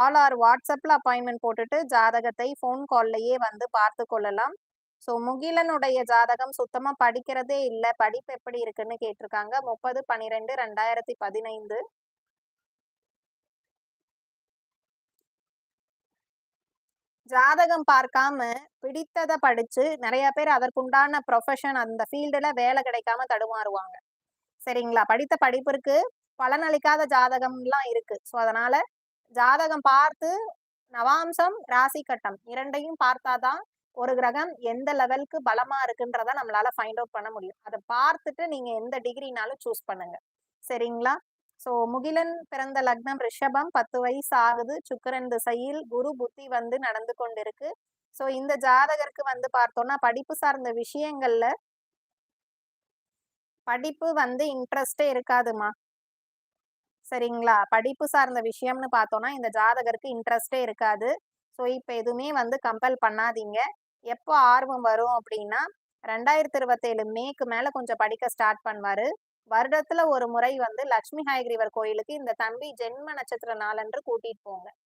Call or வாட்ஸ்அப்ல appointment போட்டுட்டு ஜாதகத்தை ஃபோன் கால்லயே வந்து பார்த்து கொள்ளலாம். ஸோ முகிலனுடைய ஜாதகம் சுத்தமா படிக்கிறதே இல்ல. படிப்பு எப்படி இருக்குன்னு கேட்டிருக்காங்க. 30/12/2015. ஜாதகம் பார்க்காம பிடித்தத படிச்சு நெறைய பேர் அதற்குண்டான ப்ரொஃபஷன் அந்த ஃபீல்டுல வேலை கிடைக்காம தடுமாறுவாங்க. சரிங்களா? படித்த படிப்பிற்கு பலனளிக்காத ஜாதகம்லாம் இருக்கு. ஸோ அதனால ஜாதகம் பார்த்து நவாம்சம், ராசி கட்டம் 2யும் பார்த்தா தான் ஒரு கிரகம் எந்த லெவலுக்கு பலமா இருக்குன்றத நம்மளால ஃபைண்ட் அவுட் பண்ண முடியும். அத பார்த்துட்டு நீங்க எந்த டிகிரினாலும் சூஸ் பண்ணுங்க. சரிங்களா? ஸோ முகிலன் பிறந்த லக்னம் ரிஷபம் 10 வயசு ஆகுது. சுக்கிரன் திசையில் குரு புத்தி வந்து நடந்து கொண்டிருக்கு. ஸோ இந்த ஜாதகருக்கு வந்து பார்த்தோம்னா, படிப்பு சார்ந்த விஷயங்கள்ல படிப்பு வந்து இன்ட்ரெஸ்ட்டே இருக்காதும்மா. சரிங்களா? படிப்பு சார்ந்த விஷயம்னு பார்த்தோம்னா, இந்த ஜாதகருக்கு இன்ட்ரெஸ்ட்டே இருக்காது. ஸோ, இப்ப எதுவுமே வந்து கம்பல் பண்ணாதீங்க. எப்போ ஆர்வம் வரும் அப்டின்னா, 2027 மேக்கு மேல கொஞ்சம் படிக்க ஸ்டார்ட் பண்ணுவாரு. வருடத்துல ஒரு முறை வந்து லட்சுமி ஹயக்ரீவர் கோயிலுக்கு இந்த தம்பி ஜென்ம நட்சத்திர நாளன்று கூட்டிட்டு போங்க.